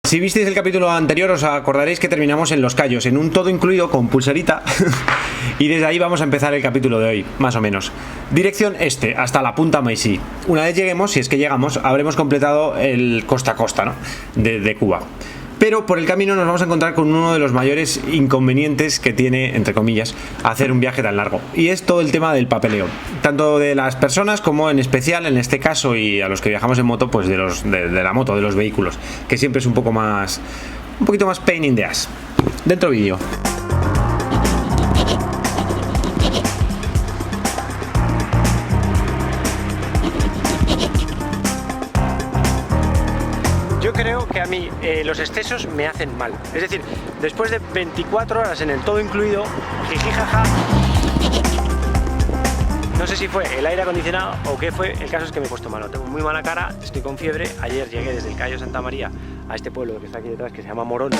Si visteis el capítulo anterior os acordaréis que terminamos en Los Cayos, en un todo incluido con pulserita y desde ahí vamos a empezar el capítulo de hoy, más o menos. Dirección este, hasta la punta Maisí. Una vez lleguemos, si es que llegamos, habremos completado el costa a costa, ¿no? de Cuba. Pero por el camino nos vamos a encontrar con uno de los mayores inconvenientes que tiene, entre comillas, hacer un viaje tan largo. Y es todo el tema del papeleo. Tanto de las personas como en especial, en este caso, y a los que viajamos en moto, pues de la moto, de los vehículos. Que siempre es un poquito más pain in the ass. Dentro vídeo. Yo creo que a mí los excesos me hacen mal. Es decir, después de 24 horas en el todo incluido, jiji jaja, no sé si fue el aire acondicionado o qué fue, el caso es que me he puesto malo. Tengo muy mala cara, estoy con fiebre. Ayer llegué desde el Cayo Santa María a este pueblo que está aquí detrás, que se llama Morón.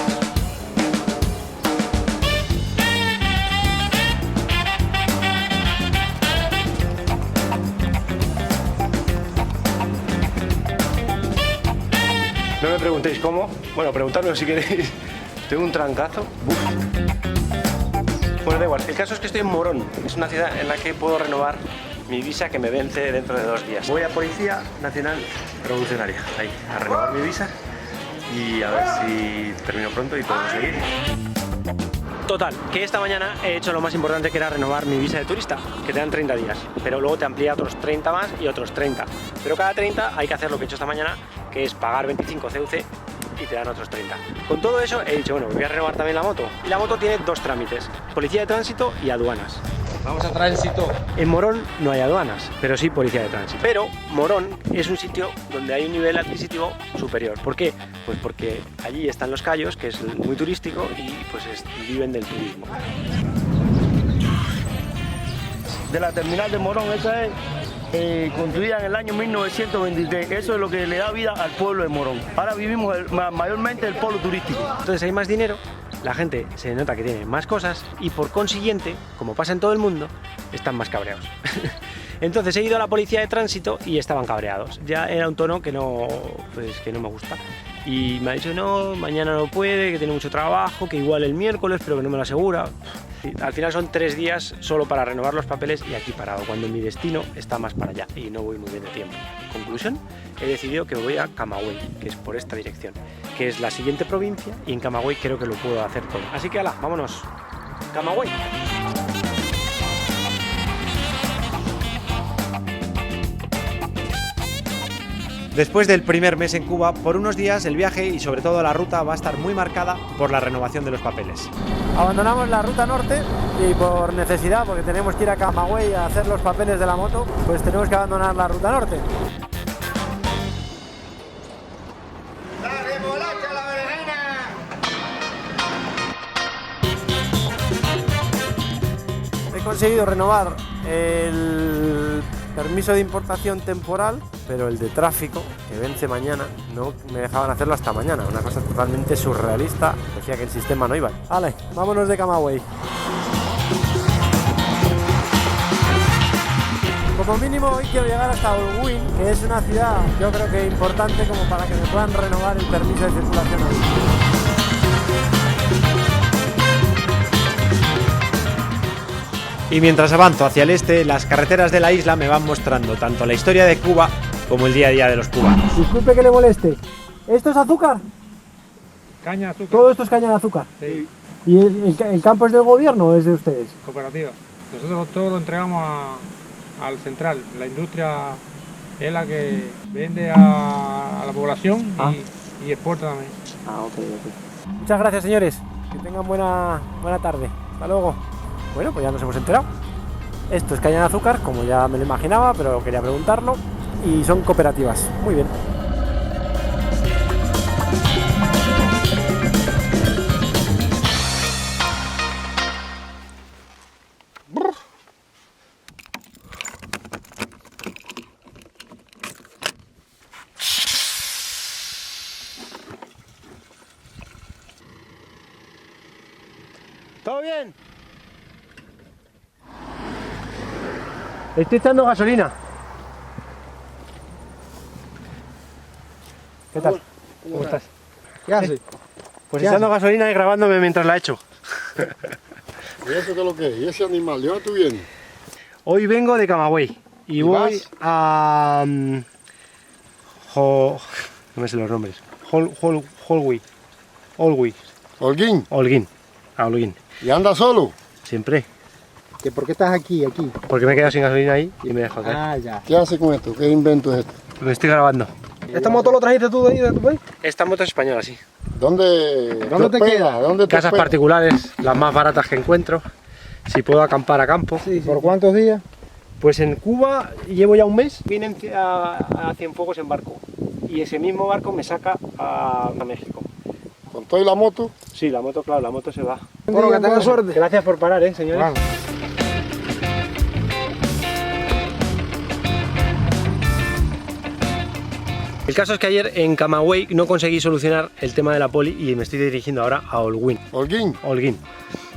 No me preguntéis cómo, bueno, preguntadmelo si queréis. Tengo un trancazo. Uf. Bueno, da igual, el caso es que estoy en Morón. Es una ciudad en la que puedo renovar mi visa que me vence dentro de 2 días. Voy a Policía Nacional Revolucionaria, ahí, a renovar mi visa y a ver si termino pronto y podemos seguir. Total, que esta mañana he hecho lo más importante, que era renovar mi visa de turista, que te dan 30 días, pero luego te amplía otros 30 más y otros 30. Pero cada 30 hay que hacer lo que he hecho esta mañana, que es pagar 25 CUC y te dan otros 30. Con todo eso he dicho, bueno, voy a renovar también la moto. Y la moto tiene 2 trámites, policía de tránsito y aduanas. Vamos a tránsito. En Morón no hay aduanas, pero sí policía de tránsito. Pero Morón es un sitio donde hay un nivel adquisitivo superior. ¿Por qué? Pues porque allí están Los Cayos, que es muy turístico y pues viven del turismo. De la terminal de Morón, esa es construida en el año 1923. Eso es lo que le da vida al pueblo de Morón. Ahora vivimos mayormente el polo turístico. Entonces hay más dinero, la gente se nota que tiene más cosas y por consiguiente, como pasa en todo el mundo, están más cabreados. Entonces he ido a la policía de tránsito y estaban cabreados. Ya era un tono que no me gusta. Y me ha dicho, no, mañana no puede, que tiene mucho trabajo, que igual el miércoles, pero que no me lo asegura. Al final son 3 días solo para renovar los papeles y aquí parado, cuando mi destino está más para allá y no voy muy bien de tiempo. Conclusión, he decidido que voy a Camagüey, que es por esta dirección, que es la siguiente provincia, y en Camagüey creo que lo puedo hacer todo. Así que ala, vámonos. Camagüey. Después del primer mes en Cuba, por unos días el viaje y sobre todo la ruta va a estar muy marcada por la renovación de los papeles. Abandonamos la ruta norte y por necesidad, porque tenemos que ir a Camagüey a hacer los papeles de la moto, pues tenemos que abandonar la ruta norte. He conseguido renovar el permiso de importación temporal, pero el de tráfico, que vence mañana, no me dejaban hacerlo hasta mañana. Una cosa totalmente surrealista. Decía que el sistema no iba. Vale, vámonos de Camagüey. Como mínimo hoy quiero llegar hasta Holguín, que es una ciudad, yo creo que importante como para que me puedan renovar el permiso de circulación hoy. Y mientras avanzo hacia el este, las carreteras de la isla me van mostrando tanto la historia de Cuba como el día a día de los cubanos. Disculpe que le moleste. ¿Esto es azúcar? Caña de azúcar. Todo esto es caña de azúcar. Sí, ¿Y el campo es del gobierno o es de ustedes? cooperativa. Nosotros todo lo entregamos al central. La industria es la que vende a la población y exporta también. Ok. Muchas gracias, señores. Que tengan buena tarde. Hasta luego. Bueno, pues ya nos hemos enterado. Esto es caña de azúcar, como ya me lo imaginaba, pero quería preguntarlo. Y son cooperativas. Muy bien. ¿Todo bien? Estoy echando gasolina. ¿Qué tal? ¿Cómo estás? ¿Qué hace? Pues echando gasolina y grabándome mientras la echo. ¿Y eso qué es lo que es? ¿Y ese animal? ¿De dónde tú vienes? Hoy vengo de Camagüey y voy vas? a... no me sé los nombres. Holguín. Holguín. A Holguín. ¿Y anda solo? Siempre. ¿Por qué estás aquí? Porque me he quedado sin gasolina ahí y me dejo caer. Ah, ya. ¿Qué hace con esto? ¿Qué invento es esto? Me estoy grabando. ¿Esta moto lo trajiste tú de ahí, de tu país? Esta moto es española, sí. ¿Dónde te hospeda? queda? ¿Dónde te Casas hospeda? particulares, las más baratas que encuentro. Si puedo acampar a campo. ¿Por cuántos días? Pues en Cuba llevo ya un mes. Vine a Cienfuegos en barco. Y ese mismo barco me saca a México. ¿Con todo y la moto? Sí, la moto, claro, la moto se va. Bueno, que tengas suerte. Gracias por parar, señores. Vamos. El caso es que ayer en Camagüey no conseguí solucionar el tema de la poli y me estoy dirigiendo ahora a Holguín. Holguín.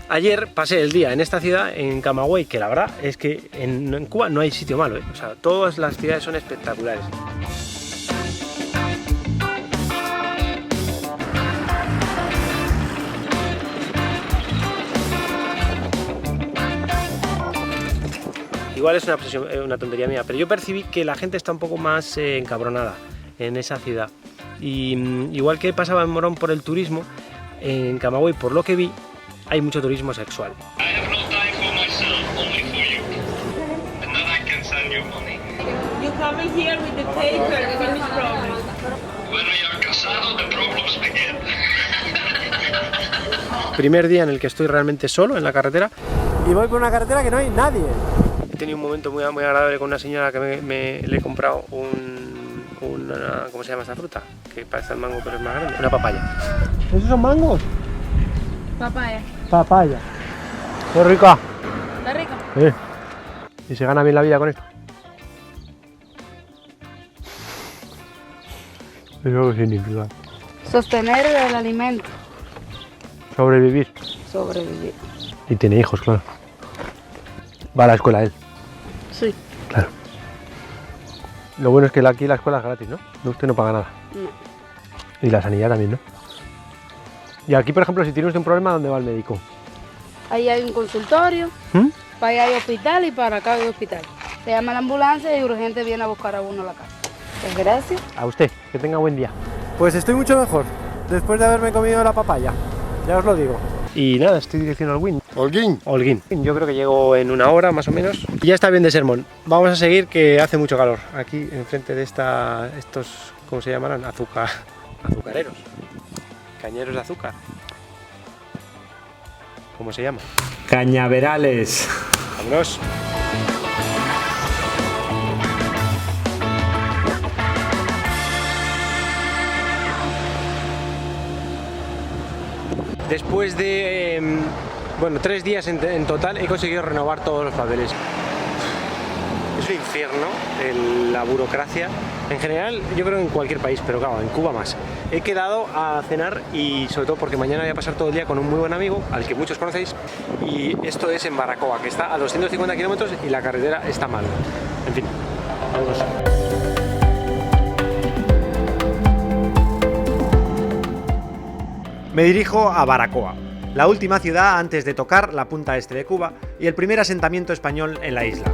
Ayer pasé el día en esta ciudad, en Camagüey, que la verdad es que en Cuba no hay sitio malo, ¿eh? O sea, todas las ciudades son espectaculares. Igual es una obsesión, una tontería mía, pero yo percibí que la gente está un poco más encabronada en esa ciudad. Y igual que pasaba en Morón por el turismo, en Camagüey, por lo que vi, hay mucho turismo sexual. I have no time for myself, only for you. And then I can send you money. You come in here with the paper, finish problem. When we are casado, the problems begin. Primer día en el que estoy realmente solo en la carretera. Y voy por una carretera que no hay nadie. He tenido un momento muy agradable con una señora que le he comprado una... ¿Cómo se llama esta fruta? Que parece el mango pero es más grande. Una papaya. ¿Esos son mangos? Papaya. Papaya. Qué rica. ¿Está rico? Y se gana bien la vida con esto. Eso qué significa. Sostener el alimento. Sobrevivir. Sobrevivir. Y tiene hijos, claro. Va a la escuela él. Sí. Claro. Lo bueno es que aquí la escuela es gratis, ¿no? Usted no paga nada. No. Y la sanidad también, ¿no? Y aquí, por ejemplo, si tiene usted un problema, ¿dónde va el médico? Ahí hay un consultorio, para allá hay hospital y para acá hay hospital. Se llama la ambulancia y urgente viene a buscar a uno a la casa. Pues gracias. A usted, que tenga buen día. Pues estoy mucho mejor, después de haberme comido la papaya. Ya os lo digo. Y nada, estoy dirección al Holguín. Holguín. Yo creo que llego en una hora más o menos. Y ya está bien de sermón. Vamos a seguir que hace mucho calor. Aquí enfrente de estos, ¿cómo se llamarán? Azucareros. Cañeros de azúcar. ¿Cómo se llama? Cañaverales. Vámonos. Después de, 3 días en total he conseguido renovar todos los papeles. Es un infierno la burocracia. En general, yo creo en cualquier país, pero claro, en Cuba más. He quedado a cenar y sobre todo porque mañana voy a pasar todo el día con un muy buen amigo, al que muchos conocéis, y esto es en Baracoa, que está a 250 kilómetros y la carretera está mal. En fin, vamos. Me dirijo a Baracoa, la última ciudad antes de tocar la punta este de Cuba y el primer asentamiento español en la isla.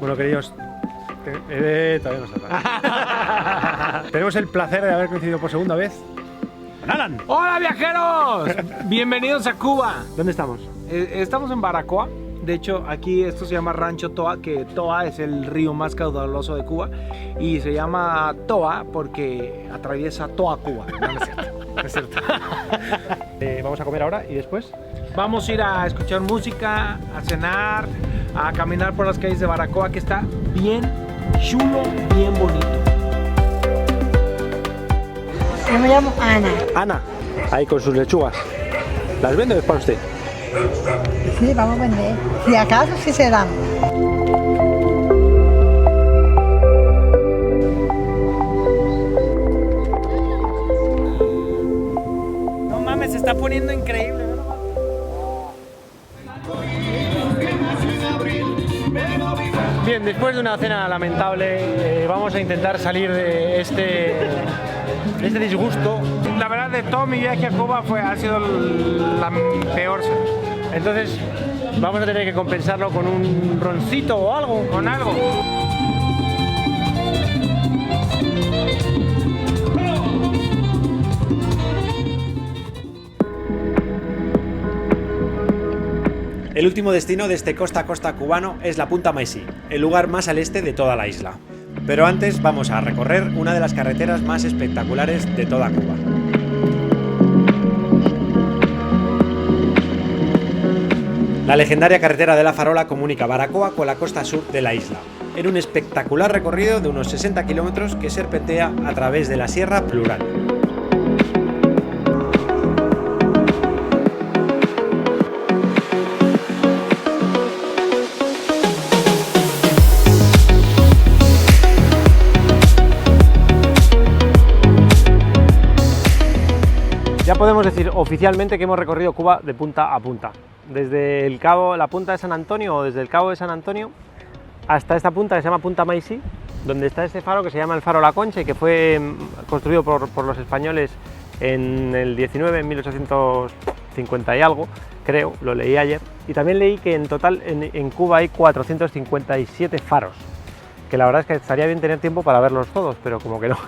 Bueno, queridos, todavía no salga. Tenemos el placer de haber coincidido por segunda vez. ¡Alan! ¡Hola, viajeros! Bienvenidos a Cuba. ¿Dónde estamos? Estamos en Baracoa. De hecho, aquí esto se llama Rancho Toa, que Toa es el río más caudaloso de Cuba. Y se llama Toa porque atraviesa toda Cuba. No, no es cierto. No es cierto. Vamos a comer ahora y después. Vamos a ir a escuchar música, a cenar, a caminar por las calles de Baracoa, que está bien chulo, bien bonito. Yo me llamo Ana. Ana, ahí con sus lechugas. ¿Las vende o es para usted? Sí, vamos a vender. Si acaso sí se dan. No mames, se está poniendo increíble, ¿verdad? Bien, después de una cena lamentable, vamos a intentar salir de este disgusto. La verdad, de todo mi viaje a Cuba ha sido la peor. Entonces, vamos a tener que compensarlo con un roncito o algo. Con algo. El último destino de este costa a costa cubano es la Punta Maisí, el lugar más al este de toda la isla. Pero antes vamos a recorrer una de las carreteras más espectaculares de toda Cuba. La legendaria carretera de la Farola comunica Baracoa con la costa sur de la isla, en un espectacular recorrido de unos 60 kilómetros que serpentea a través de la Sierra Plural. Ya podemos decir oficialmente que hemos recorrido Cuba de punta a punta, desde el cabo, la punta de San Antonio o desde el cabo de San Antonio hasta esta punta que se llama Punta Maisí, donde está este faro que se llama el Faro La Concha y que fue construido por los españoles en el 19, en 1850 y algo, creo, lo leí ayer. Y también leí que en total en Cuba hay 457 faros, que la verdad es que estaría bien tener tiempo para verlos todos, pero como que no.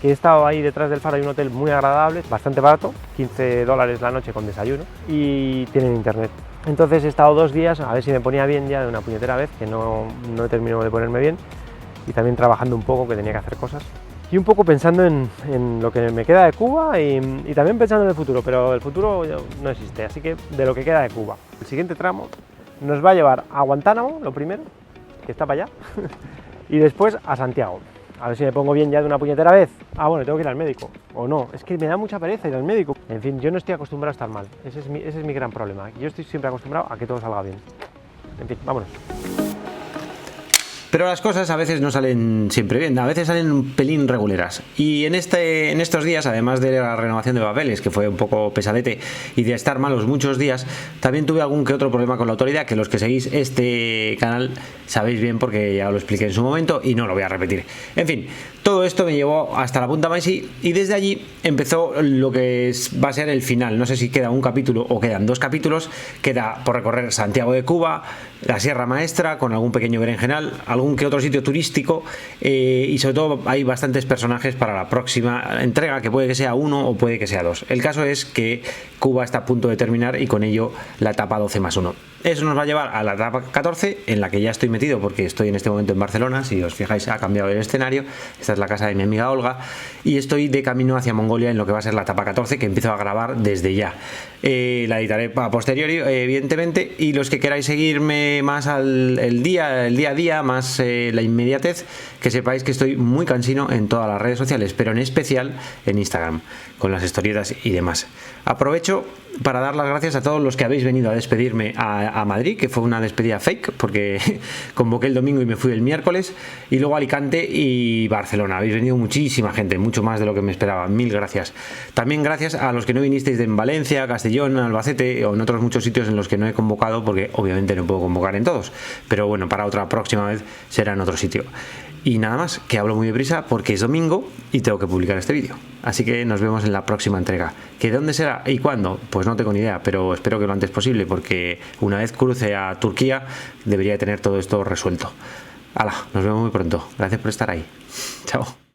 Que he estado ahí detrás del faro, hay un hotel muy agradable, bastante barato, $15 la noche con desayuno, y tienen internet. Entonces he estado 2 días a ver si me ponía bien ya de una puñetera vez, que no he terminado de ponerme bien, y también trabajando un poco, que tenía que hacer cosas. Y un poco pensando en lo que me queda de Cuba y también pensando en el futuro, pero el futuro no existe, así que de lo que queda de Cuba. El siguiente tramo nos va a llevar a Guantánamo, lo primero, que está para allá, y después a Santiago. A ver si me pongo bien ya de una puñetera vez. Ah, bueno, tengo que ir al médico, o no, es que me da mucha pereza ir al médico. En fin, yo no estoy acostumbrado a estar mal, ese es mi gran problema. Yo estoy siempre acostumbrado a que todo salga bien. En fin, vámonos. Pero las cosas a veces no salen siempre bien, a veces salen un pelín reguleras. Y en estos días, además de la renovación de papeles, que fue un poco pesadete, y de estar malos muchos días, también tuve algún que otro problema con la autoridad, que los que seguís este canal sabéis bien porque ya lo expliqué en su momento y no lo voy a repetir. En fin, todo esto me llevó hasta la Punta Maisí y desde allí empezó lo que va a ser el final. No sé si queda un capítulo o quedan 2 capítulos. Queda por recorrer Santiago de Cuba, la Sierra Maestra, con algún pequeño berenjenal, algún que otro sitio turístico, y sobre todo hay bastantes personajes para la próxima entrega, que puede que sea 1 o puede que sea 2. El caso es que Cuba está a punto de terminar y con ello la etapa 12+1. Eso nos va a llevar a la etapa 14, en la que ya estoy metido porque estoy en este momento en Barcelona. Si os fijáis, ha cambiado el escenario. Esta es la casa de mi amiga Olga y estoy de camino hacia Mongolia en lo que va a ser la etapa 14, que empiezo a grabar desde ya. La editaré a posteriori, evidentemente, y los que queráis seguirme más el día a día, más la inmediatez, que sepáis que estoy muy cansino en todas las redes sociales, pero en especial en Instagram, con las historietas y demás. Aprovecho para dar las gracias a todos los que habéis venido a despedirme a Madrid, que fue una despedida fake, porque convoqué el domingo y me fui el miércoles, y luego a Alicante y Barcelona. Habéis venido muchísima gente, mucho más de lo que me esperaba. Mil gracias. También gracias a los que no vinisteis en Valencia, Castellón, Albacete o en otros muchos sitios en los que no he convocado, porque obviamente no puedo convocar en todos, pero bueno, para otra próxima vez será en otro sitio. Y nada más, que hablo muy deprisa porque es domingo y tengo que publicar este vídeo. Así que nos vemos en la próxima entrega. ¿Que dónde será y cuándo? Pues no tengo ni idea, pero espero que lo antes posible, porque una vez cruce a Turquía debería tener todo esto resuelto. ¡Hala! Nos vemos muy pronto. Gracias por estar ahí. Chao.